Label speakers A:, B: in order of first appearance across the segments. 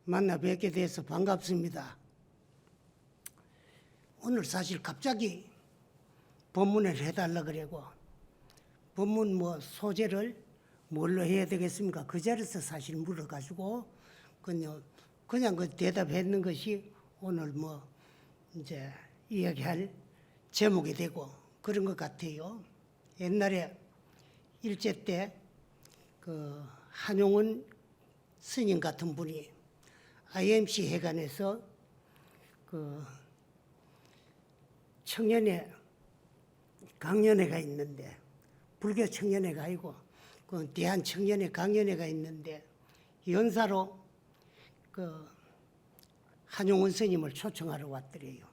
A: 만나 뵙게 돼서 반갑습니다. 오늘 사실 갑자기 법문을 해달라 그러고 법문 소재를 뭘로 해야 되겠습니까? 그 자리에서 사실 물어가지고 그냥 그 대답했는 것이 오늘 이제 이야기할 제목이 되고 그런 것 같아요. 옛날에 일제 때 그 한용운 스님 같은 분이 IMC 회관에서 그 청년회 강연회가 있는데 불교 청년회가 아니고 그 대한 청년회 강연회가 있는데 연사로 그 한용운 스님을 초청하러 왔더래요.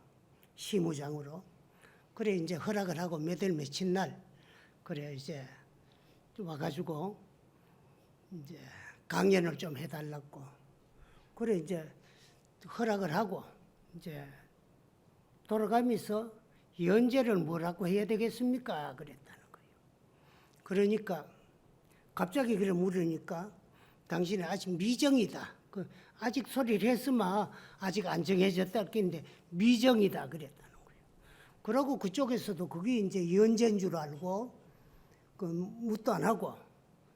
A: 시무장으로. 그래 이제 허락을 하고 몇 월 며칠 날 그래 이제 와가지고 이제 강연을 좀 해달라고. 그래 이제 허락을 하고 이제 돌아가면서 연재를 뭐라고 해야 되겠습니까? 그랬다는 거예요. 그러니까 갑자기 그래 물으니까 당신은 아직 미정이다. 아직 소리를 했으면 아직 안 정해졌다 했는데 미정이다 그랬다는 거예요. 그러고 그쪽에서도 그게 이제 연재인 줄 알고 그 묻도 안 하고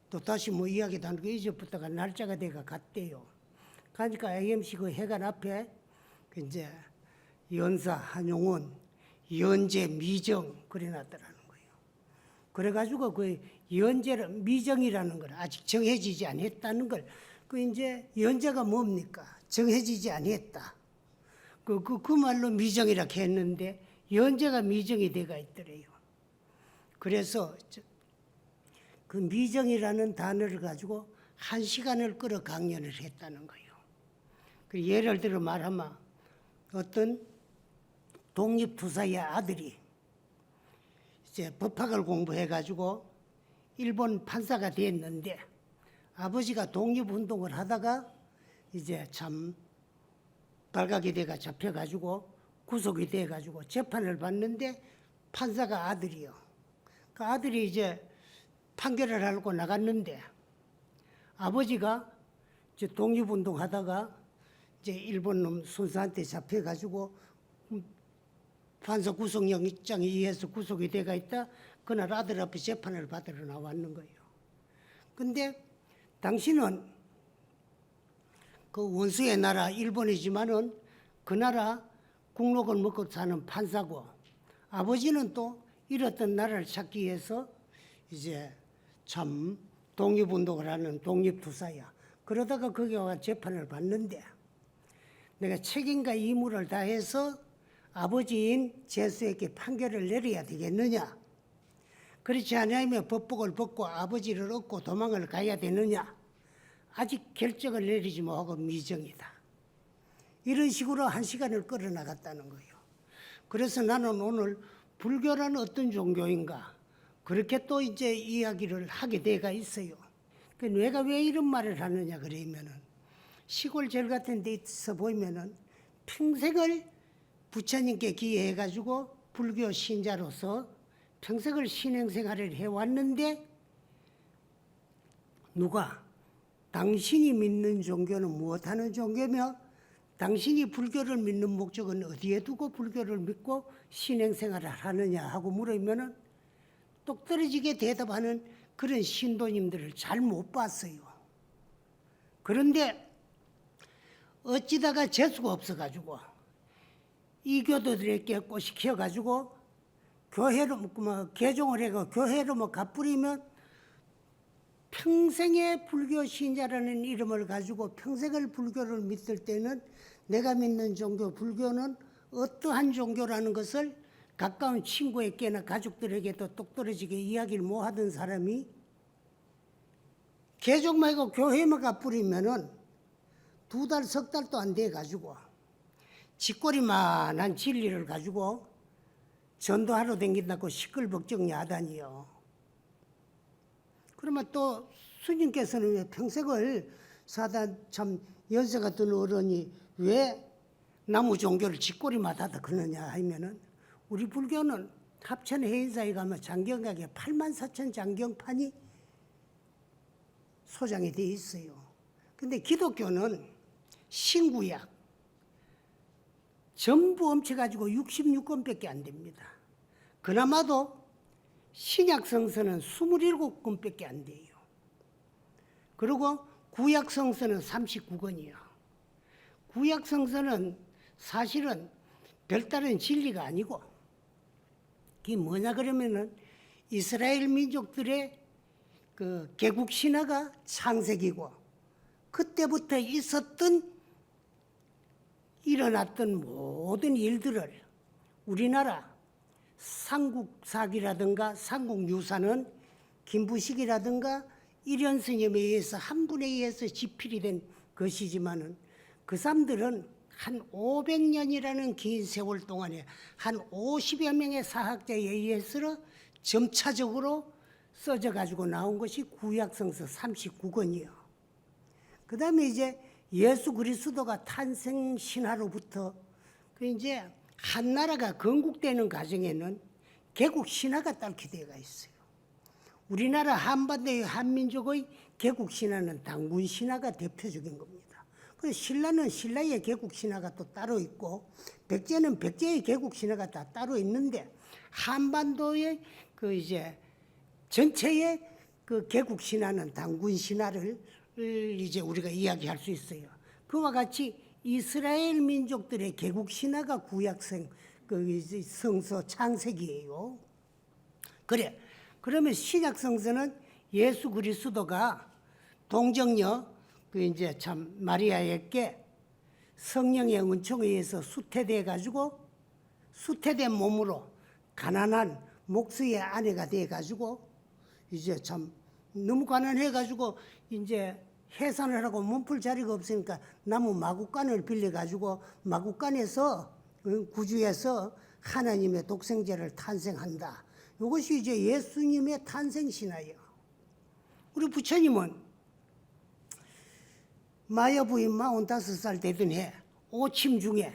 A: 또 다시 이야기도 안 하고 이제부터가 날짜가 돼가 갔대요. 가니까 AMC 그 회관 앞에 이제 연사 한용운 연재 미정 그래놨더라는 거예요. 그래가지고 그 연재를 미정이라는 걸 아직 정해지지 않았다는 걸 그 이제 연재가 뭡니까? 정해지지 않았다. 그 말로 미정이라 했는데 연재가 미정이 돼가 있더래요. 그래서 그 미정이라는 단어를 가지고 1시간을 끌어 강연을 했다는 거예요. 그 예를 들어 말하면 어떤 독립투사의 아들이 이제 법학을 공부해가지고 일본 판사가 됐는데 아버지가 독립운동을 하다가 이제 참 발각이 돼가 잡혀가지고 구속이 돼가지고 재판을 받는데 판사가 아들이요. 그 아들이 이제 판결을 하려고 나갔는데 아버지가 이제 독립운동 하다가 이제 일본 놈 순사한테 잡혀가지고 판사 구속영장에 의해서 구속이 돼가 있다. 그날 아들 앞에 재판을 받으러 나왔는 거예요. 근데 당신은 그 원수의 나라 일본이지만은 그 나라 국록을 먹고 사는 판사고 아버지는 또 잃었던 나라를 찾기 위해서 이제 참 독립운동을 하는 독립투사야. 그러다가 거기 와 재판을 받는데 내가 책임과義務를 다해서 아버지인 제수에게 판결을 내려야 되겠느냐? 그렇지 않으면 법복을 벗고 아버지를 얻고 도망을 가야 되느냐? 아직 결정을 내리지 못하고 미정이다. 이런 식으로 1시간을 끌어나갔다는 거예요. 그래서 나는 오늘 불교란 어떤 종교인가? 그렇게 또 이제 이야기를 하게 돼가 있어요. 내가 왜 이런 말을 하느냐 그러면은 시골 절 같은 데서 보면은 평생을 부처님께 기여해가지고 불교 신자로서 평생을 신행생활을 해왔는데 누가 당신이 믿는 종교는 무엇하는 종교며 당신이 불교를 믿는 목적은 어디에 두고 불교를 믿고 신행생활을 하느냐 하고 물으면은 똑 떨어지게 대답하는 그런 신도님들을 잘 못 봤어요. 그런데 어찌다가 재수가 없어가지고 이 교도들에게 꼬시켜가지고 교회로 개종을 해가 교회로 갚부리면 평생의 불교 신자라는 이름을 가지고 평생을 불교를 믿을 때는 내가 믿는 종교 불교는 어떠한 종교라는 것을 가까운 친구에게나 가족들에게도 똑떨어지게 이야기를 못 하던 사람이 개종 말고 교회만 갚부리면은 2달, 3달도 안 돼 가지고 쥐꼬리만한 진리를 가지고 전도하러 댕긴다고 시끌벅적 야단이요. 그러면 또 스님께서는 왜 평생을 사다 참 연세 같은 어른이 왜 나무 종교를 쥐꼬리마다 하다 그러냐 하면은 우리 불교는 합천 해인사에 가면 장경각에 84,000 장경판이 소장이 돼 있어요. 근데 기독교는 신구약 전부 엄쳐가지고 66권밖에 안 됩니다. 그나마도 신약 성서는 27권밖에 안 돼요. 그리고 구약 성서는 39권이요. 구약 성서는 사실은 별다른 진리가 아니고 그게 뭐냐 그러면은 이스라엘 민족들의 그 개국 신화가 창세기고 그때부터 일어났던 모든 일들을 우리나라 삼국사기라든가 삼국유사는 김부식이라든가 이련 스님에 의해서 한 분에 의해서 집필이 된 것이지만은 그 사람들은 한 500년이라는 긴 세월 동안에 한 50여 명의 사학자에 의해서 점차적으로 써져 가지고 나온 것이 구약성서 39권이요. 그 다음에 이제 예수 그리스도가 탄생 신화로부터 그 이제 한 나라가 건국되는 과정에는 개국 신화가 딸게 되어 있어요. 우리나라 한반도의 한민족의 개국 신화는 당군 신화가 대표적인 겁니다. 그래서 신라는 신라의 개국 신화가 또 따로 있고 백제는 백제의 개국 신화가 다 따로 있는데 한반도의 그 이제 전체의 그 개국 신화는 당군 신화를 이제 우리가 이야기할 수 있어요. 그와 같이 이스라엘 민족들의 개국 신화가 구약성 그 성서 창세기예요. 그래. 그러면 신약 성서는 예수 그리스도가 동정녀 그 이제 참 마리아에게 성령의 은총에 의해서 수태돼 가지고 수태된 몸으로 가난한 목수의 아내가 돼 가지고 이제 참 너무 가난해 가지고 이제 해산을 하고 몸풀 자리가 없으니까 나무 마구간을 빌려 가지고 마구간에서 구주에서 하나님의 독생자를 탄생한다. 이것이 이제 예수님의 탄생 신화예요. 우리 부처님은 마야 부인 45살 되던 해 오침 중에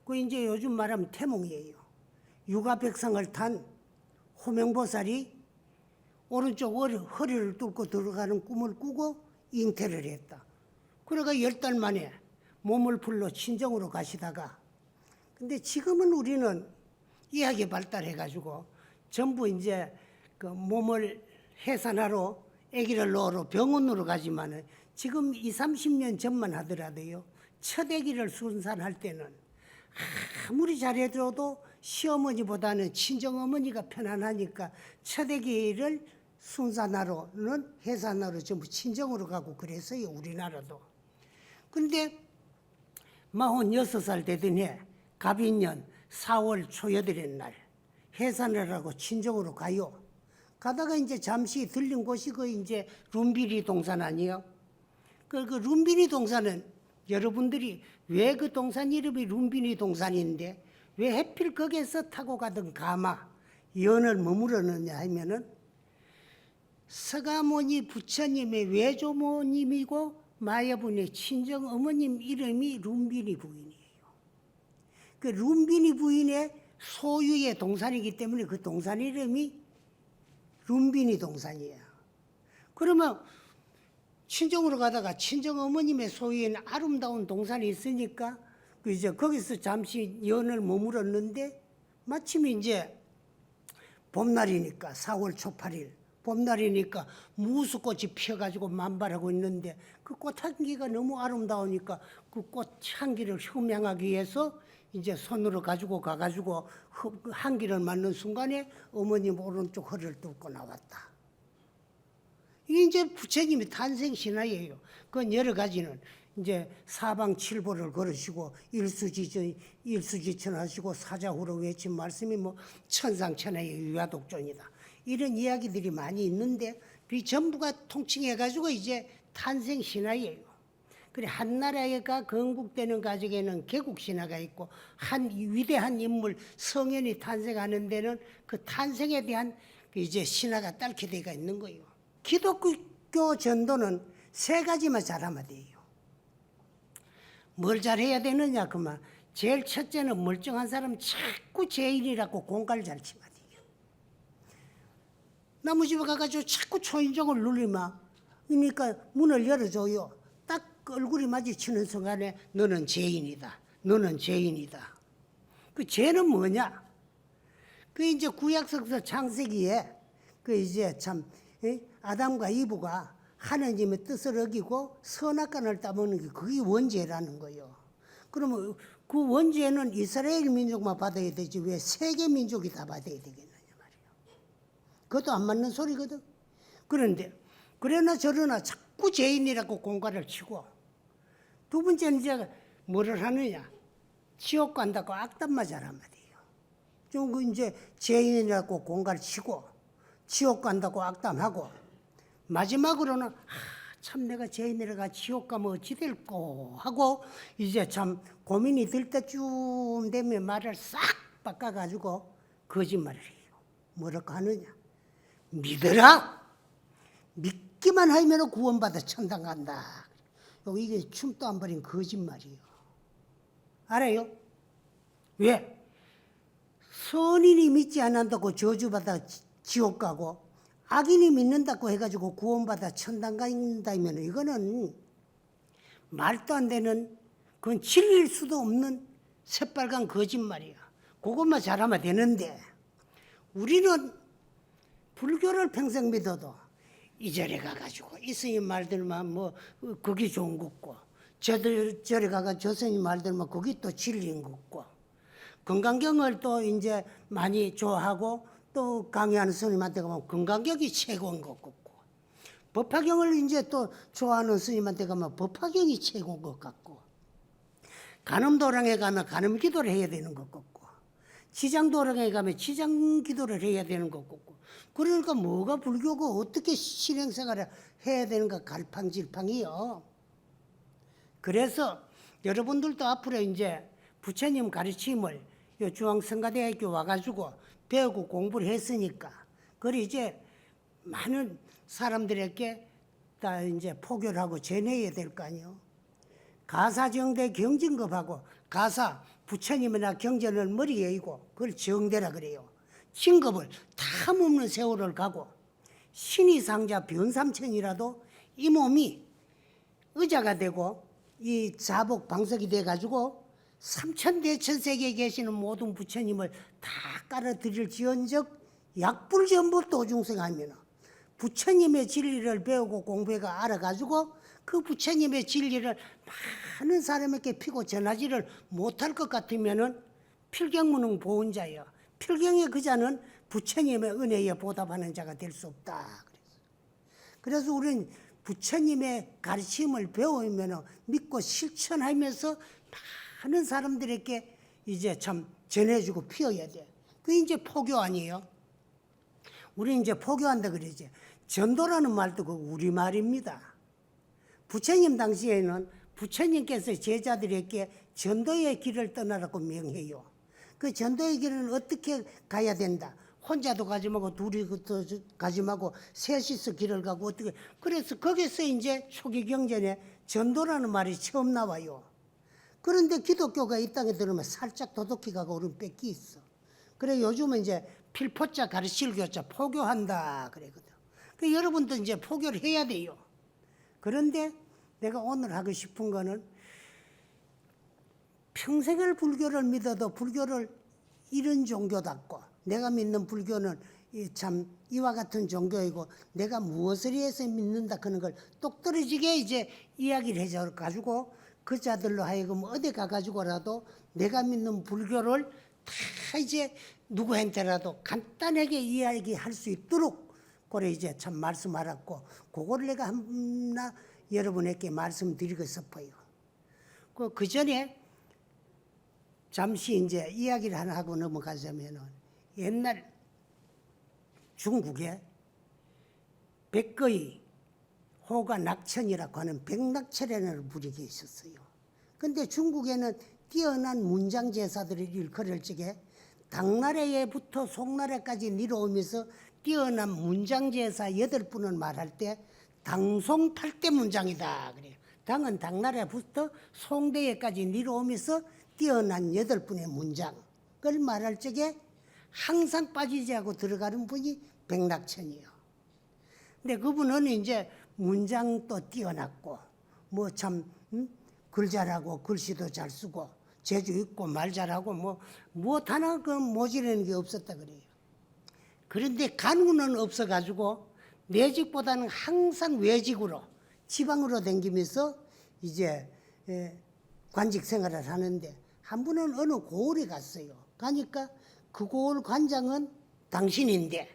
A: 그 이제 요즘 말하면 태몽이에요. 육아백상을 탄 호명보살이 오른쪽 허리를 뚫고 들어가는 꿈을 꾸고 잉태를 했다. 그러가 10달 만에 몸을 풀러 친정으로 가시다가 근데 지금은 우리는 의학이 발달해가지고 전부 이제 그 몸을 해산하러 아기를 넣으러 병원으로 가지만은 지금 20, 30년 전만 하더라도요. 첫 아기를 순산할 때는 아무리 잘해도 시어머니보다는 친정어머니가 편안하니까 첫 아기를 순산하러는 해산하러 전부 친정으로 가고 그랬어요. 우리나라도. 근데 46살 되던 해 갑인년 4월 초여덟의 날 해산을 하고 친정으로 가요. 가다가 이제 잠시 들린 곳이 그 이제 룸비리 동산 아니에요? 그 룸비리 동산은 여러분들이 왜 그 동산 이름이 룸비리 동산인데 왜 하필 거기에서 타고 가던 가마 연을 머무르느냐 하면은 서가모니 부처님의 외조모님이고 마여분의 친정 어머님 이름이 룸비니 부인이에요. 그 룸비니 부인의 소유의 동산이기 때문에 그 동산 이름이 룸비니 동산이에요. 그러면 친정으로 가다가 친정 어머님의 소유인 아름다운 동산이 있으니까 그 이제 거기서 잠시 연을 머물렀는데 마침 이제 봄날이니까 4월 초 8일 봄날이니까 무수꽃이 피어가지고 만발하고 있는데 그 꽃향기가 너무 아름다우니까 그 꽃향기를 흠양하기 위해서 이제 손으로 가지고 가가지고 향기를 맡는 순간에 어머님 오른쪽 허리를 뚫고 나왔다. 이게 이제 부처님의 탄생 신화예요. 그건 여러 가지는 이제 사방칠보를 걸으시고 일수지천하시고 사자후로 외친 말씀이 뭐 천상천하의 유아독존이다. 이런 이야기들이 많이 있는데 그 전부가 통칭해가지고 이제 탄생 신화예요. 그래 한 나라가 건국되는 과정에는 개국 신화가 있고 한 위대한 인물 성현이 탄생하는 데는 그 탄생에 대한 그 이제 신화가 딸게 되어 있는 거예요. 기독교 전도는 세 가지만 잘하면 돼요. 뭘 잘해야 되느냐 그만 제일 첫째는 멀쩡한 사람 자꾸 죄인이라고 공갈 잘 치면 돼요. 나무 집에 가가지고 자꾸 초인종을 눌리면 그러니까 문을 열어줘요. 딱 얼굴이 마주치는 순간에 너는 죄인이다. 너는 죄인이다. 그 죄는 뭐냐? 그 이제 구약성서 창세기에 그 이제 참 아담과 이브가 하나님의 뜻을 어기고 선악과를 따먹는 게 그게 원죄라는 거예요. 그러면 그 원죄는 이스라엘 민족만 받아야 되지 왜 세계 민족이 다 받아야 되겠느냐 말이에요. 그것도 안 맞는 소리거든. 그런데 그러나 저러나 자꾸 죄인이라고 공갈을 치고 두 번째는 이제 뭐를 하느냐? 지옥 간다고 악담 맞아란 말이에요. 좀 이제 죄인이라고 공갈 치고 지옥 간다고 악담하고 마지막으로는 참 내가 죄인이라가 지옥 가면 어찌 될꼬 하고 이제 참 고민이 들 때쯤 되면 말을 싹 바꿔가지고 거짓말을 해요. 뭐라고 하느냐? 믿어라. 믿기만 하면 구원받아 천당 간다. 이게 춤도 안 버린 거짓말이에요. 알아요? 왜? 선인이 믿지 않는다고 저주받아 지옥 가고 악인이 믿는다고 해가지고 구원받아 천당 간다면 이거는 말도 안 되는 그건 진리일 수도 없는 새빨간 거짓말이야. 그것만 잘하면 되는데 우리는 불교를 평생 믿어도 이 절에 가가지고 이 스님 말 들으면 뭐 그게 좋은 거고 저절에 가가 저 스님 말 들으면 그게 또 진리인 거고 건강경을 또 이제 많이 좋아하고 또 강의하는 스님한테 가면 건강경이 최고인 것 같고 법화경을 이제 또 좋아하는 스님한테 가면 법화경이 최고인 것 같고 간음도랑에 가면 간음기도를 해야 되는 것 같고 치장도랑에 가면 치장기도를 해야 되는 것 같고 그러니까 뭐가 불교고 어떻게 신행생활을 해야 되는가 갈팡질팡이요. 그래서 여러분들도 앞으로 이제 부처님 가르침을 중앙성가대학교 와가지고 배우고 공부를 했으니까 그걸 이제 많은 사람들에게 다 이제 포교를 하고 전해야 될 거 아니에요. 가사정대 경진급하고 가사 부처님이나 경전을 머리에 이고 그걸 정대라 그래요. 진급을 탐없는 세월을 가고 신이 상자 변삼천이라도 이 몸이 의자가 되고 이 자복 방석이 돼가지고 삼천대천세계에 계시는 모든 부처님을 다 깔아드릴지언적 약불전법 도중생하면 부처님의 진리를 배우고 공부해가 알아가지고 그 부처님의 진리를 많은 사람에게 피고 전하지를 못할 것 같으면은 필경무능 보은자여 필경의 그 자는 부처님의 은혜에 보답하는 자가 될 수 없다. 그래서 우리는 부처님의 가르침을 배우면 믿고 실천하면서 많은 사람들에게 이제 참 전해주고 피워야 돼. 그게 이제 포교 아니에요? 우리 이제 포교한다 그러지. 전도라는 말도 그 우리말입니다. 부처님 당시에는 부처님께서 제자들에게 전도의 길을 떠나라고 명해요. 그 전도의 길은 어떻게 가야 된다. 혼자도 가지 말고 둘이 가지 말고 셋이서 길을 가고 어떻게. 그래서 거기서 이제 초기 경전에 전도라는 말이 처음 나와요. 그런데 기독교가 이 땅에 들으면 살짝 도덕히 가고 우리는 뺏기 있어. 그래 요즘은 이제 필포자 가르칠 교자 포교한다 그러거든. 그 여러분도 이제 포교를 해야 돼요. 그런데 내가 오늘 하고 싶은 거는 평생을 불교를 믿어도 불교를 이런 종교답고 내가 믿는 불교는 참 이와 같은 종교이고 내가 무엇을 위해서 믿는다 그런 걸 똑떨어지게 이제 이야기를 해줘 가지고 그 자들로 하여금 어디 가가지고라도 내가 믿는 불교를 다 이제 누구한테라도 간단하게 이야기할 수 있도록 그래 이제 참 말씀하랐고 그거를 내가 하나 여러분에게 말씀드리고 싶어요. 그 전에 잠시 이제 이야기를 하나 하고 넘어가자면은 옛날 중국에 백거이 호가 낙천이라고 하는 백낙천이라는 부족이 있었어요. 근데 중국에는 뛰어난 문장 제사들을 일컬을 적에 당나라에부터 송나라까지 내려오면서 뛰어난 문장 제사 8분을 말할 때 당송 8대 문장이다 그래요. 당은 당나라부터 송대에까지 내려오면서 뛰어난 8분의 문장 그걸 말할 적에 항상 빠지지 않고 들어가는 분이 백낙천이에요. 근데 그분은 이제 문장도 뛰어났고 뭐 참 글 잘하고 글씨도 잘 쓰고 재주 있고 말 잘하고 뭐 하나 그 모자라는 게 없었다 그래요. 그런데 간구는 없어가지고 내 집보다는 항상 외직으로 지방으로 다니면서 이제 관직 생활을 하는데 한 분은 어느 고을에 갔어요. 가니까 그 고을 관장은 당신인데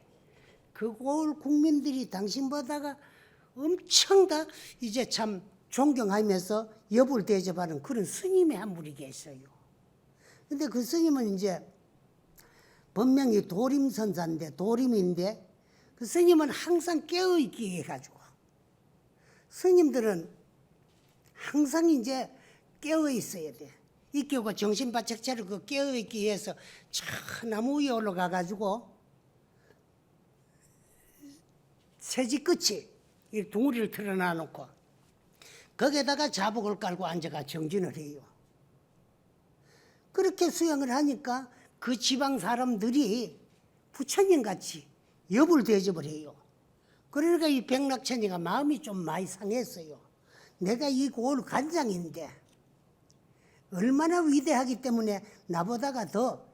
A: 그 고을 국민들이 당신보다가 엄청 다 이제 참 존경하면서 여부를 대접하는 그런 스님이 한 분이 계셔요. 근데 그 스님은 이제 본명이 도림선사인데 도림인데 그 스님은 항상 깨어있기 해가지고 스님들은 항상 이제 깨어있어야 돼. 이끼고 정신 바짝 차리고 깨어있기 위해서 저 나무 위에 올라가가지고 새지 끝이 이 둥우리를 틀어놔 놓고 거기에다가 자복을 깔고 앉아가 정진을 해요. 그렇게 수행을 하니까 그 지방 사람들이 부처님같이 여불 대접을 해요. 그러니까 이 백락천이가 마음이 좀 많이 상했어요. 내가 이 고을 관장인데 얼마나 위대하기 때문에 나보다가 더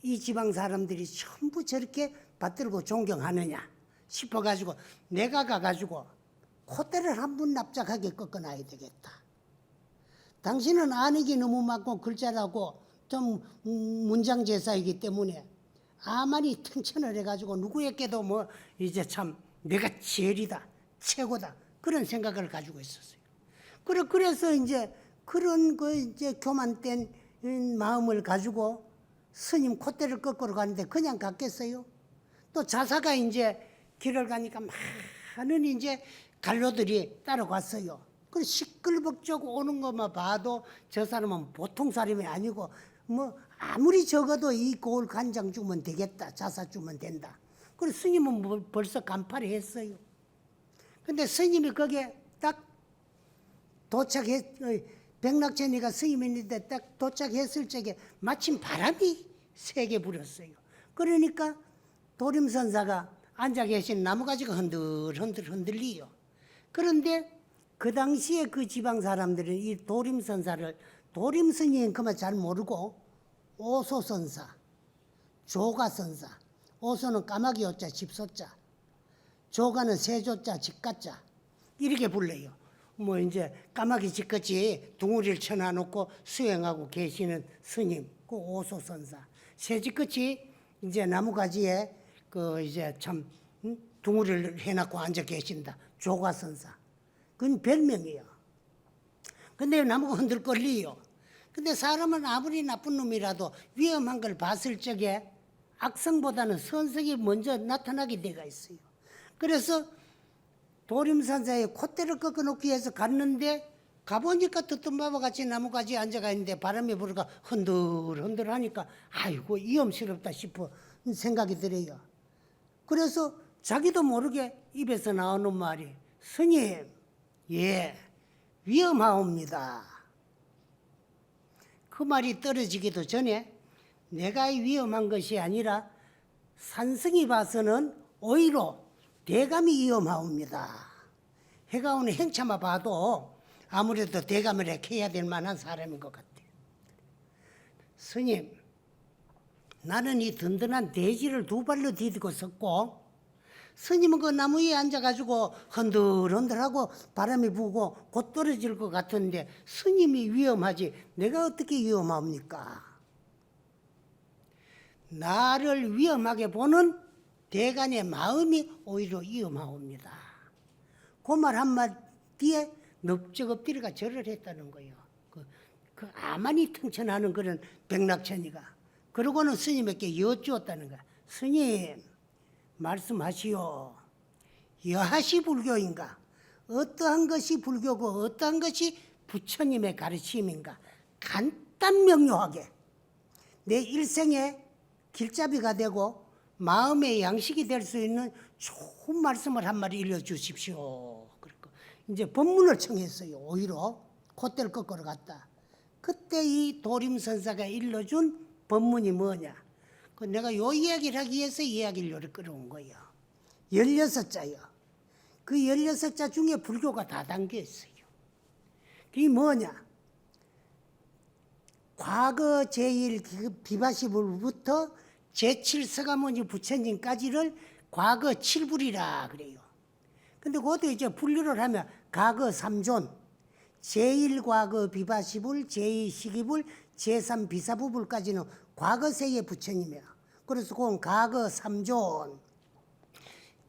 A: 이 지방 사람들이 전부 저렇게 받들고 존경하느냐 싶어가지고 내가 가가지고 콧대를 한 번 납작하게 꺾어놔야 되겠다. 당신은 안익이 너무 많고 글 잘하고 좀 문장제사이기 때문에 아만이 칭찬을 해가지고 누구에게도 뭐 이제 참 내가 제일이다 최고다 그런 생각을 가지고 있었어요. 그래서 이제 그런 그 이제 교만된 마음을 가지고 스님 콧대를 꺾으러 가는데 그냥 갔겠어요? 또 자사가 이제 길을 가니까 많은 이제 갈로들이 따라갔어요. 그 시끌벅적 오는 것만 봐도 저 사람은 보통 사람이 아니고 뭐 아무리 적어도 이 고을 간장 주면 되겠다. 자사 주면 된다. 그래서 스님은 벌써 간파를 했어요. 근데 스님이 거기에 딱 백락천이가 스님인데 딱 도착했을 적에 마침 바람이 세게 불었어요. 그러니까 도림선사가 앉아 계신 나무가지가 흔들흔들 흔들리요. 그런데 그 당시에 그 지방 사람들은 이 도림선사를 도림스님 그만 잘 모르고 오소선사, 조가선사, 오소는 까마귀 오자 집소자, 조가는 세조자 집가자 이렇게 불러요. 뭐 이제 까마귀 집같이 둥우리를 쳐놔놓고 수행하고 계시는 스님, 그 오소선사. 세집같이 이제 나무가지에 그 이제 참 둥우리를 해놓고 앉아 계신다. 조가선사. 그건 별명이에요. 근데 나무가 흔들거리요. 근데 사람은 아무리 나쁜 놈이라도 위험한 걸 봤을 적에 악성보다는 선성이 먼저 나타나게 돼가 있어요. 그래서 도림선사의 콧대를 꺾어놓기 위해서 갔는데 가보니까 듣던 바와 같이 나무가지에 앉아가 있는데 바람이 불어가 흔들흔들 하니까 아이고 위험스럽다 싶어 생각이 들어요. 그래서 자기도 모르게 입에서 나오는 말이 스님, 예, 위험하옵니다. 그 말이 떨어지기도 전에 내가 위험한 것이 아니라 산성이 봐서는 오히려 대감이 위험하옵니다. 해가 오는 행차만 봐도 아무래도 대감을 해야 될 만한 사람인 것 같아요. 스님, 나는 이 든든한 대지를 두 발로 디디고 섰고 스님은 그 나무 위에 앉아가지고 흔들흔들하고 바람이 부고 곧 떨어질 것 같은데 스님이 위험하지 내가 어떻게 위험합니까? 나를 위험하게 보는 대간의 마음이 오히려 위험하옵니다. 그 말 한마디에 넙적 엎드려가 절을 했다는 거예요. 그 아만이 퉁쳐나는 그런 백락천이가. 그러고는 스님에게 여쭈었다는 거야. 스님, 말씀하시오. 여하시 불교인가? 어떠한 것이 불교고 어떠한 것이 부처님의 가르침인가? 간단 명료하게 내 일생의 길잡이가 되고 마음의 양식이 될 수 있는 좋은 말씀을 한 마디 일러주십시오. 그러니까 이제 법문을 청했어요. 오히려 콧대를 꺾으러 갔다. 그때 이 도림선사가 일러준 법문이 뭐냐? 내가 요 이야기를 하기 위해서 이야기를 끌어온 거예요. 16자요. 그 16자 중에 불교가 다 담겨 있어요. 그게 뭐냐? 과거 제1 비바시불부터 제7 서가모니 부처님까지를 과거 7불이라 그래요. 근데 그것도 이제 분류를 하면 과거 3존, 제1 과거 비바시불, 제2 시기불, 제3 비사부불까지는 과거세의 부처님이야. 그래서 그건 과거 3존,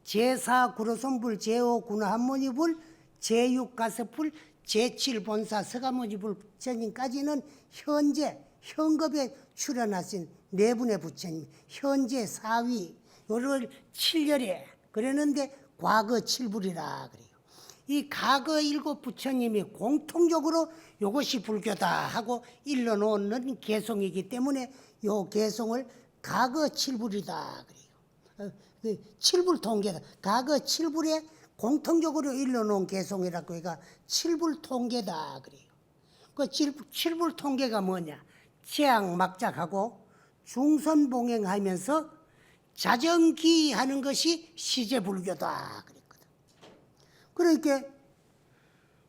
A: 제4 구로손불, 제5 군화한모니불, 제6 가섭불, 제7 본사 서가모니불 부처님까지는 현재 현급에 출연하신 네 분의 부처님, 현재 4위, 요를 7열에 그랬는데 과거 7불이라 그래요. 이 과거 7 부처님이 공통적으로 이것이 불교다 하고 일러놓는 개송이기 때문에 요 개송을 과거 7불이다 그래요. 7불 통계다. 과거 7불에 공통적으로 일러놓은 개송이라고 해가 7불 통계다 그래요. 그 7불 통계가 뭐냐? 재앙막작하고 중선봉행하면서 자정기하는 것이 시제불교다 그랬거든. 그러니까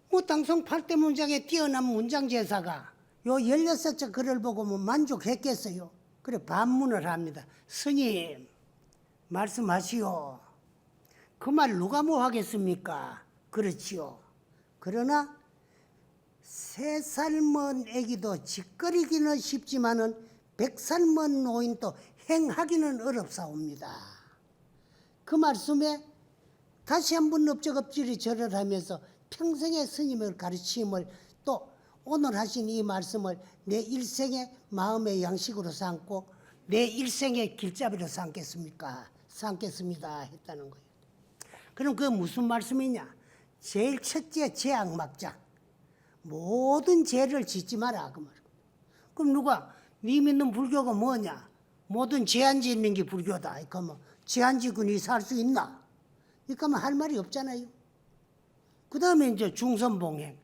A: 뭐 당성 8대 문장에 뛰어난 문장제사가 요 16자 글을 보고 뭐 만족했겠어요. 그래 반문을 합니다. 스님 말씀하시오. 그 말 누가 뭐 하겠습니까? 그렇지요. 그러나 3살 먼 애기도 짓거리기는 쉽지만은 100살 먼 노인도 행하기는 어렵사옵니다. 그 말씀에 다시 한번 엎적엎질이 절을 하면서 평생의 스님의 가르침을 또 오늘 하신 이 말씀을 내 일생의 마음의 양식으로 삼고 내 일생의 길잡이로 삼겠습니까? 삼겠습니다 했다는 거예요. 그럼 그게 무슨 말씀이냐? 제일 첫째 재앙막작. 모든 죄를 짓지 마라 그 말. 그럼 누가 네 믿는 불교가 뭐냐? 모든 죄 안 짓는 게 불교다. 그러면 죄 안 짓고 니 살 수 있나? 그러면 할 말이 없잖아요. 그 다음에 이제 중선봉행.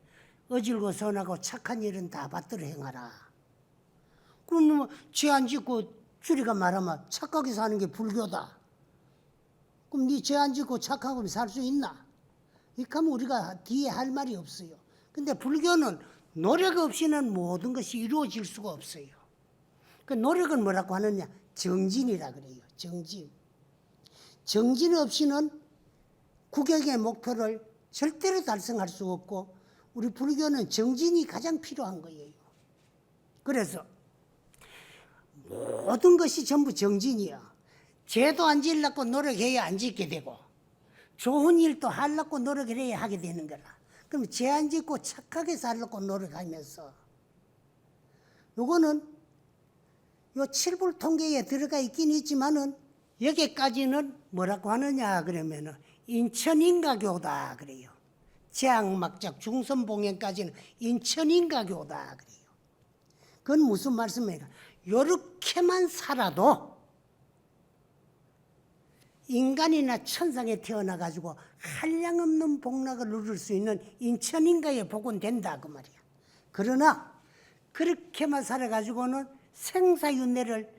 A: 어질고 선하고 착한 일은 다 받들어 행하라. 그럼 죄 안 짓고 줄이가 말하면 착하게 사는 게 불교다. 그럼 니 죄 안 짓고 착하게 살 수 있나? 이렇게 하면 우리가 뒤에 할 말이 없어요. 근데 불교는 노력 없이는 모든 것이 이루어질 수가 없어요. 그 노력은 뭐라고 하느냐? 정진이라 그래요. 정진. 정진 없이는 국격의 목표를 절대로 달성할 수 없고 우리 불교는 정진이 가장 필요한 거예요. 그래서 모든 것이 전부 정진이야. 죄도 안 지으려고 노력해야 안 짓게 되고 좋은 일도 하려고 노력을 해야 하게 되는 거라. 그럼 죄 안 짓고 착하게 살려고 노력하면서 요거는 요 7불 통계에 들어가 있긴 있지만은 여기까지는 뭐라고 하느냐 그러면은 인천인가교다 그래요. 재앙막작 중선봉행까지는 인천인가교다 그래요. 그건 무슨 말씀입니까? 요렇게만 살아도 인간이나 천상에 태어나가지고 한량없는 복락을 누릴 수 있는 인천인가에 복은 된다 그 말이야. 그러나 그렇게만 살아가지고는 생사윤회를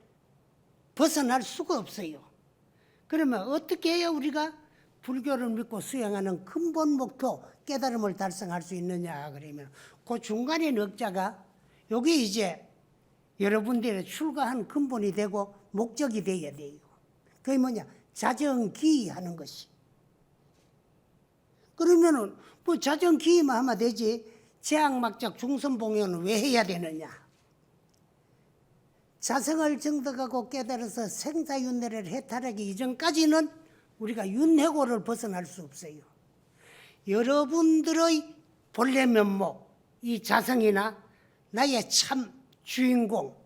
A: 벗어날 수가 없어요. 그러면 어떻게 해야 우리가 불교를 믿고 수행하는 근본 목표 깨달음을 달성할 수 있느냐 그러면 그 중간에 넉자가 여기 이제 여러분들의 출가한 근본이 되고 목적이 되어야 돼요. 그게 뭐냐? 자정기하는 것이. 그러면은 뭐 자정기만 하면 되지 재앙막작 중선봉행은 왜 해야 되느냐? 자성을 정득하고 깨달아서 생사윤회를 해탈하기 이전까지는 우리가 윤회고를 벗어날 수 없어요. 여러분들의 본래 면목, 이 자성이나 나의 참 주인공,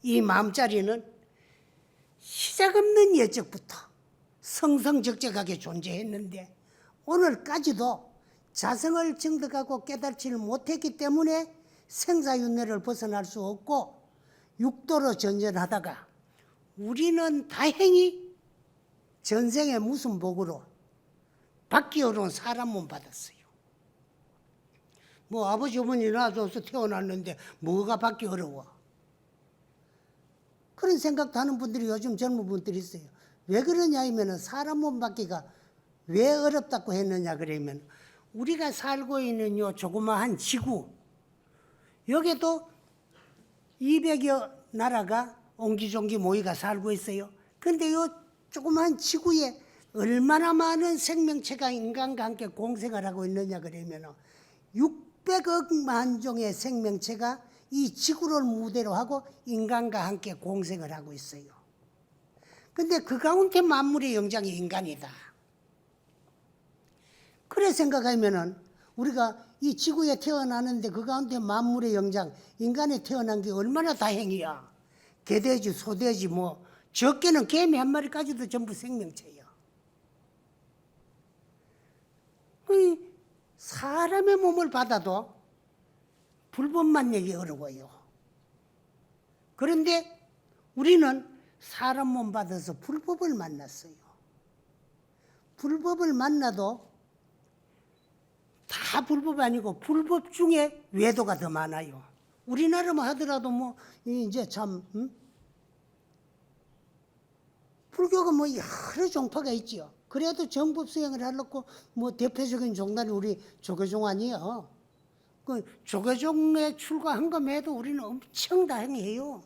A: 이 마음자리는 시작 없는 예적부터 성성적적하게 존재했는데 오늘까지도 자성을 정득하고 깨달지를 못했기 때문에 생사윤회를 벗어날 수 없고 육도로 전전하다가 우리는 다행히 전생에 무슨 복으로 받기 어려운 사람 몸 받았어요. 뭐 아버지 어머니 낳아줘서 태어났는데 뭐가 받기 어려워. 그런 생각도 하는 분들이 요즘 젊은 분들이 있어요. 왜 그러냐 하면 사람 몸 받기가 왜 어렵다고 했느냐 그러면 우리가 살고 있는 요 조그마한 지구, 여기도 200여 나라가 옹기종기 모이가 살고 있어요. 근데 요 조그마한 지구에 얼마나 많은 생명체가 인간과 함께 공생을 하고 있느냐 그러면 600억만 종의 생명체가 이 지구를 무대로 하고 인간과 함께 공생을 하고 있어요. 근데 그 가운데 만물의 영장이 인간이다. 그래 생각하면은 우리가 이 지구에 태어나는데 그 가운데 만물의 영장, 인간에 태어난 게 얼마나 다행이야. 개돼지, 소돼지, 뭐 적게는 개미 한 마리까지도 전부 생명체야. 사람의 몸을 받아도 불법만 내기 어려워요. 그런데 우리는 사람 몸 받아서 불법을 만났어요. 불법을 만나도 다 불법 아니고 불법 중에 외도가 더 많아요. 우리나라만 하더라도 뭐 이제 참 불교가 뭐 여러 종파가 있지요. 그래도 정법 수행을 하려고 뭐 대표적인 종단이 우리 조계종 아니에요. 그 조계종에 출가한 것에도 우리는 엄청 다행이에요.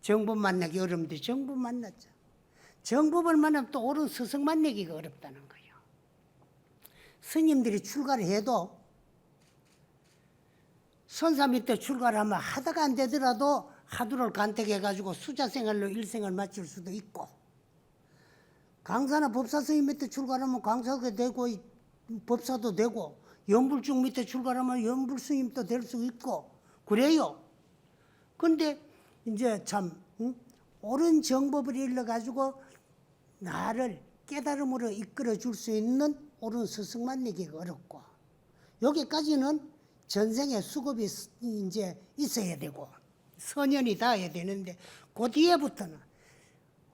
A: 정법 만나기 어려운데 정법 만났죠. 정법을 만나면 또 옳은 스승 만나기가 어렵다는 거예요. 스님들이 출가를 해도 선사 밑에 출가를 하면 하다가 안 되더라도 하두를 간택해가지고 수자생활로 일생을 마칠 수도 있고, 강사나 법사 스님 밑에 출가하면 강사도 되고 법사도 되고, 연불중 밑에 출가하면 연불 스님도 될 수 있고 그래요. 근데 이제 참 옳은 정법을 일러가지고 나를 깨달음으로 이끌어 줄 수 있는 옳은 스승 만나기가 어렵고, 여기까지는 전생에 수급이 이제 있어야 되고 선연이 닿아야 되는데, 그 뒤에부터는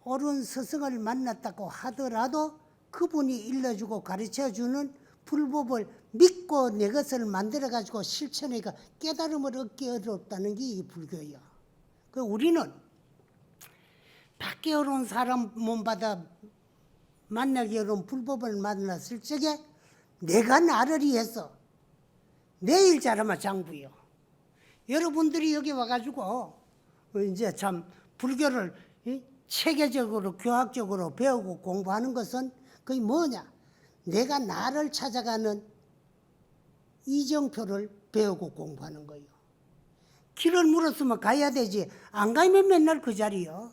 A: 옳은 스승을 만났다고 하더라도 그분이 일러주고 가르쳐주는 불법을 믿고 내 것을 만들어가지고 실천해가 깨달음을 얻기 어렵다는 게 이 불교예요. 그 우리는 밖에 어려운 사람 몸받아 만나기 어려운 불법을 만났을 적에 내가 나를 위해서 내일 잘하면 장부요. 여러분들이 여기 와가지고 이제 참 불교를 체계적으로 교학적으로 배우고 공부하는 것은 그게 뭐냐? 내가 나를 찾아가는 이정표를 배우고 공부하는 거예요. 길을 물었으면 가야 되지, 안 가면 맨날 그 자리요.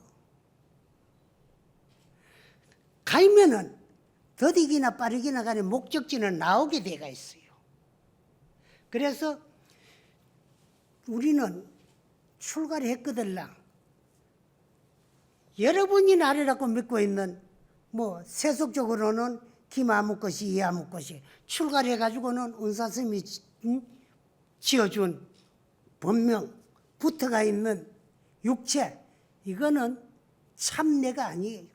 A: 가면은 더디기나 빠르기나 간에 목적지는 나오게 돼가 있어요. 그래서 우리는 출가를 했거들랑 여러분이 나리라고 믿고 있는 뭐 세속적으로는 김아무것이 이아무것이, 출가를 해가지고는 은사스님이 지어준 본명 붙어가 있는 육체, 이거는 참내가 아니에요.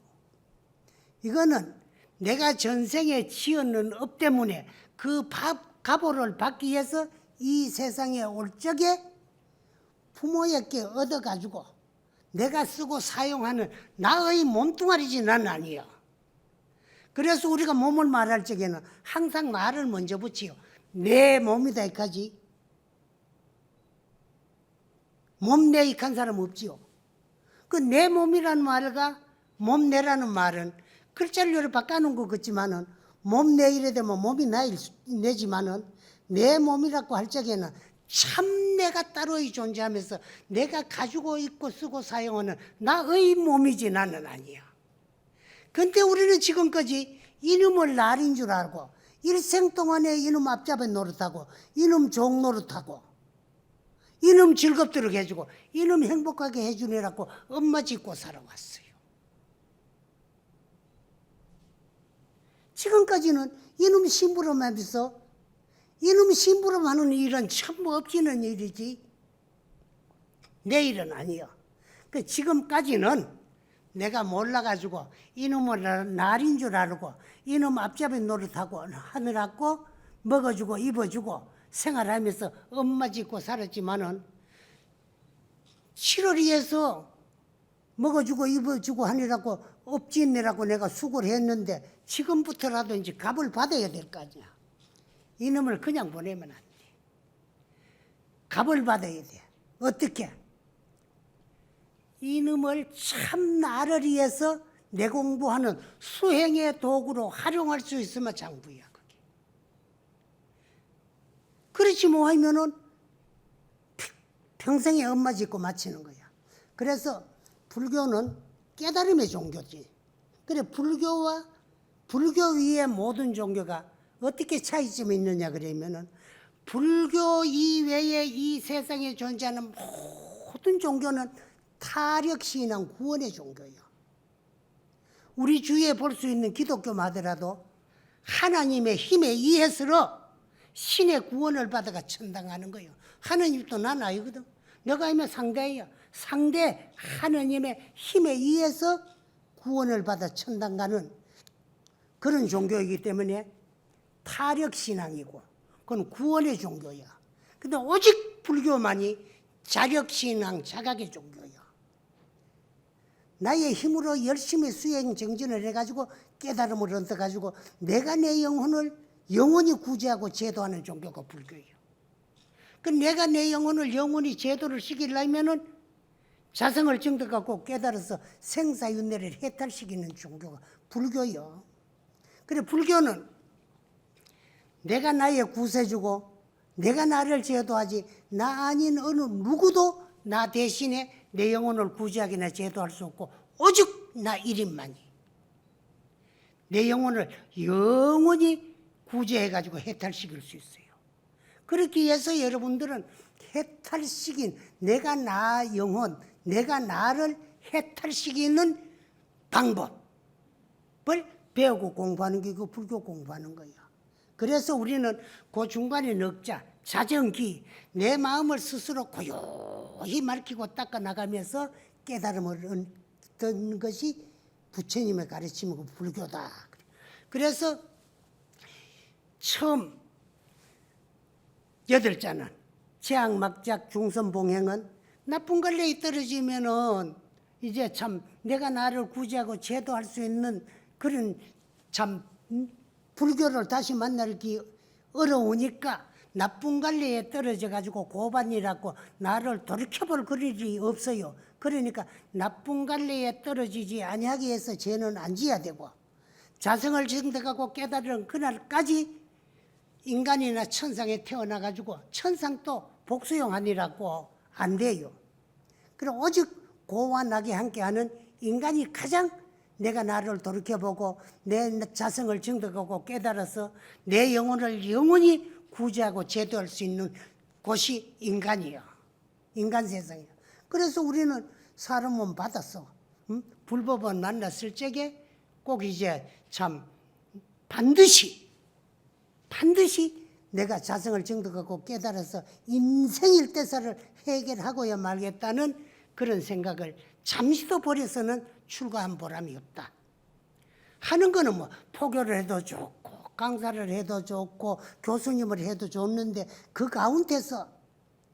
A: 이거는 내가 전생에 지었는 업 때문에 그 가보를 받기 위해서 이 세상에 올 적에 부모에게 얻어가지고 내가 쓰고 사용하는 나의 몸뚱아리지 난 아니야. 그래서 우리가 몸을 말할 적에는 항상 말을 먼저 붙이요. 내 몸이다 이까지. 몸 내 익한 사람 없지요. 그 내 몸이라는 말과 몸 내라는 말은 글자를 여러 바꿔놓은 것 같지만은 몸 내 이래 되면 몸이 내지만은 내 몸이라고 할 적에는 참 내가 따로이 존재하면서 내가 가지고 있고 쓰고 사용하는 나의 몸이지 나는 아니야. 근데 우리는 지금까지 이놈을 날인 줄 알고 일생 동안에 이놈 앞잡이 노릇하고 이놈 종 노릇하고 이놈 즐겁도록 해주고 이놈 행복하게 해주느라고 엄마 짓고 살아왔어요. 지금까지는 이놈 심부름하면서 이놈 심부름하는 일은 전부 없기는 일이지 내 일은 아니요. 그 지금까지는 내가 몰라가지고 이놈을 날인 줄 알고 이놈 앞잡이 노릇하고 하느라고 먹어주고 입어주고 생활하면서 엄마 짓고 살았지만은 7월이에서 먹어주고 입어주고 하느라고 업짓내라고 내가 수고를 했는데 지금부터라도 이제 값을 받아야 될 거 아니야. 이놈을 그냥 보내면 안 돼. 값을 받아야 돼. 어떻게? 이놈을 참 나를 위해서 내 공부하는 수행의 도구로 활용할 수 있으면 장부야, 그게. 그렇지 못하면은 평생에 엄마 짓고 마치는 거야. 그래서 불교는 깨달음의 종교지. 그래, 불교 위에 모든 종교가 어떻게 차이점이 있느냐 그러면은, 불교 이외에 이 세상에 존재하는 모든 종교는 타력신앙 구원의 종교예요. 우리 주위에 볼 수 있는 기독교마더라도 하나님의 힘에 의해서 신의 구원을 받아가 천당하는 거예요. 하나님도 난 아니거든. 내가 아니면 상대예요. 상대 하나님의 힘에 의해서 구원을 받아 천당 가는 그런 종교이기 때문에 타력신앙이고 그건 구원의 종교야. 근데 오직 불교만이 자력신앙 자각의 종교야. 나의 힘으로 열심히 수행 정진을 해가지고 깨달음을 얻어가지고 내가 내 영혼을 영원히 구제하고 제도하는 종교가 불교예요. 그 내가 내 영혼을 영원히 제도를 시키려면은 자성을 증득하고 깨달아서 생사윤회를 해탈시키는 종교가 불교예요. 그래, 불교는 내가 나의 구세주고 내가 나를 제도하지 나 아닌 어느 누구도 나 대신에 내 영혼을 구제하기나 제도할 수 없고 오직 나 1인만이 내 영혼을 영원히 구제해가지고 해탈시킬 수 있어요. 그렇기 위해서 여러분들은 해탈시킨 내가 나 영혼, 내가 나를 해탈시키는 방법을 배우고 공부하는 게 그 불교 공부하는 거예요. 그래서 우리는 그 중간에 넉자, 자정기, 내 마음을 스스로 고요히 밝히고 닦아나가면서 깨달음을 얻는 것이 부처님의 가르침이고 불교다. 그래서 처음 8자는 재앙, 막작, 중선, 봉행은 나쁜 관례에 떨어지면은 이제 참 내가 나를 구제하고 제도할 수 있는 그런 참 불교를 다시 만나기 어려우니까 나쁜 관리에 떨어져 가지고 고반이라고 나를 돌이켜볼 그일이 없어요. 그러니까 나쁜 관리에 떨어지지 아니하기 위해서 죄는 안 지어야 되고 자성을 증득하고 깨달은 그날까지 인간이나 천상에 태어나 가지고 천상도 복수용하니라고 안 돼요. 그럼 오직 고와 낙이 함께하는 인간이 가장 내가 나를 돌이켜보고 내 자성을 증득하고 깨달아서 내 영혼을 영원히 구제하고 제도할 수 있는 곳이 인간이에요. 인간 세상이에요. 그래서 우리는 사람 몸 받았어. 불법원 만났을 적에 꼭 이제 참 반드시 내가 자성을 증득하고 깨달아서 인생일대사를 해결하고야 말겠다는 그런 생각을 잠시도 버려서는 출가한 보람이 없다. 하는 거는 뭐 포교를 해도 좋고 강사를 해도 좋고 교수님을 해도 좋는데 그 가운데서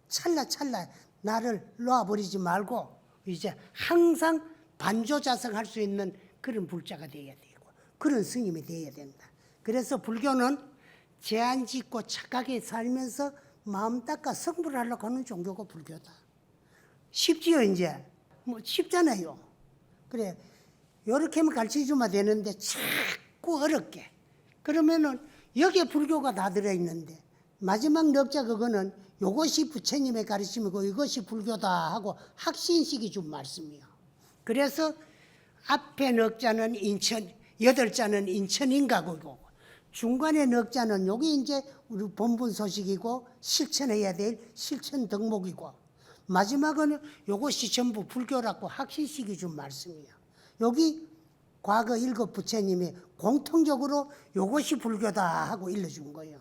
A: 찰나찰나 나를 놓아버리지 말고 이제 항상 반조자성할 수 있는 그런 불자가 되어야 되고 그런 스님이 되어야 된다. 그래서 불교는 죄안 짓고 착하게 살면서 마음 닦아 성불을 하려고 하는 종교가 불교다. 쉽지요, 이제. 뭐 쉽잖아요. 그래, 요렇게만 가르쳐주면 되는데 자꾸 어렵게. 그러면은 여기에 불교가 다 들어있는데 마지막 넉자 그거는 요것이 부처님의 가르침이고 이것이 불교다 하고 확신시키 준 말씀이에요. 그래서 앞에 넉자는 인천, 8자는 인천인가고고 중간에 넉자는 여기 이제 우리 본분 소식이고 실천해야 될 실천 덕목이고 마지막은 요것이 전부 불교라고 확신시키 준 말씀이에요. 여기 과거 7 부처님이 공통적으로 요것이 불교다 하고 일러준 거예요.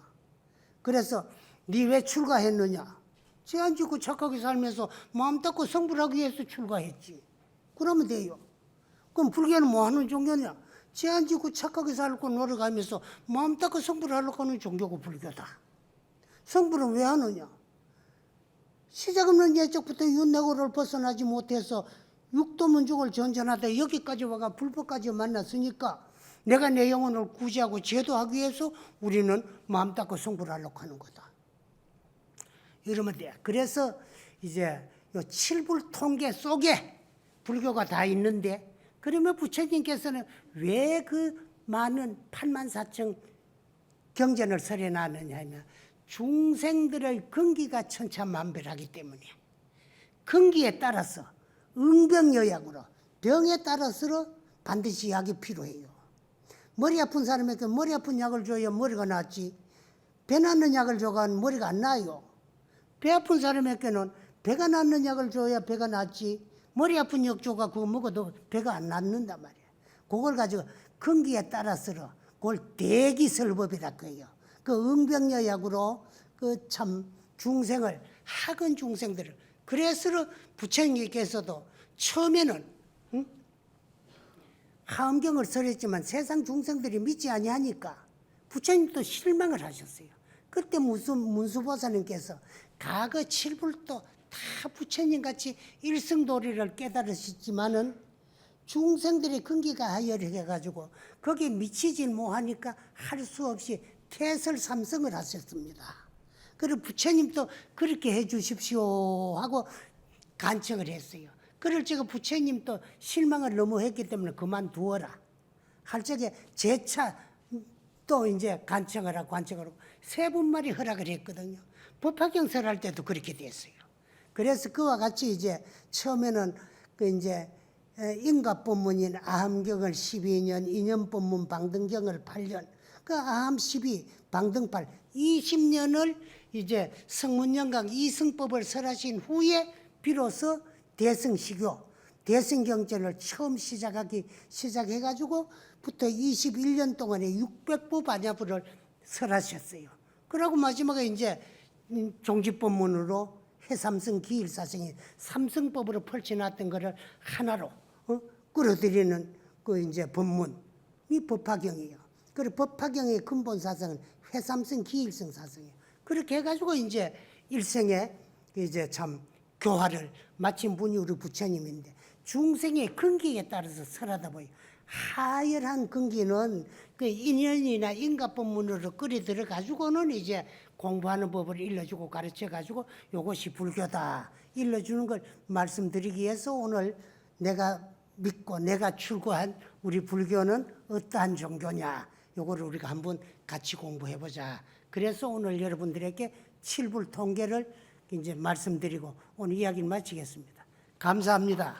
A: 그래서 네 왜 출가했느냐? 죄안 짓고 착하게 살면서 마음 닦고 성불하기 위해서 출가했지. 그러면 돼요. 그럼 불교는 뭐 하는 종교냐? 죄안 짓고 착하게 살고 노력하면서 마음 닦고 성불하려고 하는 종교가 불교다. 성불은 왜 하느냐? 시작 없는 예적부터 윤내고를 벗어나지 못해서 육도문중을 전전하다 여기까지 와가 불법까지 만났으니까 내가 내 영혼을 구제하고 제도하기 위해서 우리는 마음 닫고 성불 하려고 하는 거다. 이러면 돼. 그래서 이제 요 칠불 통계 속에 불교가 다 있는데, 그러면 부처님께서는 왜 그 많은 84,000 경전을 설해놨느냐 하면 중생들의 근기가 천차만별하기 때문에 근기에 따라서 응병여약으로 병에 따라서 반드시 약이 필요해요. 머리 아픈 사람에게 머리 아픈 약을 줘야 머리가 낫지, 배 낫는 약을 줘가 머리가 안 나요. 배 아픈 사람에게는 배가 낫는 약을 줘야 배가 낫지, 머리 아픈 약 줘가 그거 먹어도 배가 안 낫는단 말이야. 그걸 가지고 근기에 따라서 그걸 대기설법이라 그래요. 그 응병여약으로 그 참 중생을, 학은 중생들을, 그래서 부처님께서도 처음에는 화엄경을 설했지만 세상 중생들이 믿지 아니하니까 부처님도 실망을 하셨어요. 그때 무슨 문수보살님께서 과거 칠불도 다 부처님같이 일승도리를 깨달으셨지만은 중생들의 근기가 하열해가지고 거기에 미치질 못하니까 할 수 없이 태설삼성을 하셨습니다. 그리고 부처님도 그렇게 해주십시오 하고 간청을 했어요. 그럴 적에 부처님도 실망을 너무 했기 때문에 그만두어라 할 적에 재차 또 이제 간청을 하고 세 번만에 허락을 했거든요. 법화경 설할 때도 그렇게 됐어요. 그래서 그와 같이 이제 처음에는 그 이제 인가법문인 아함경을 12년, 인연법문 방등경을 8년, 그 아함 12, 방등 8, 20년을 이제 성문영강 이승법을 설하신 후에 비로소 대승시교, 대승경전을 처음 시작해가지고부터 21년 동안에 600부 반야부를 설하셨어요. 그러고 마지막에 이제 종지법문으로 해삼승 기일사승이 삼승법으로 펼쳐놨던 것을 하나로 끌어들이는 그 이제 법문이 법화경이에요. 그리고 법화경의 근본 사상은 해삼승 기일승 사상이에요. 그렇게 해가지고 이제 일생에 이제 참 교화를 마친 분이 우리 부처님인데, 중생의 근기에 따라서 설하다 보니 하열한 근기는 그 인연이나 인가법문으로 끌어 들어가지고는 이제 공부하는 법을 일러주고 가르쳐가지고 이것이 불교다 일러주는 걸 말씀드리기 위해서 오늘 내가 믿고 내가 출구한 우리 불교는 어떠한 종교냐, 요거를 우리가 한번 같이 공부해보자. 그래서 오늘 여러분들에게 칠불 통계를 이제 말씀드리고 오늘 이야기를 마치겠습니다. 감사합니다.